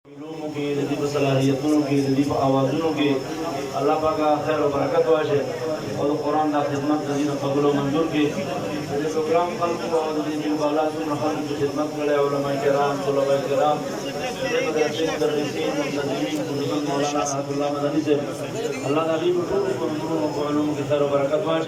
علوموں کی ردیف صلاحیتوں کی ردیف آوازوں کی اللہ پاک خیر و برکت واجه اور قرآن دا خدمت دین قبول و منظور کی یہ پروگرام خلق اور دین بالا سن خلق کی خدمت کرے علماء کرام طلباء کرام مدرسین مدرسین منتظمین مولانا عبد اللہ مدنی سے اللہ تعالی کو علوم کی خیر و برکت واجه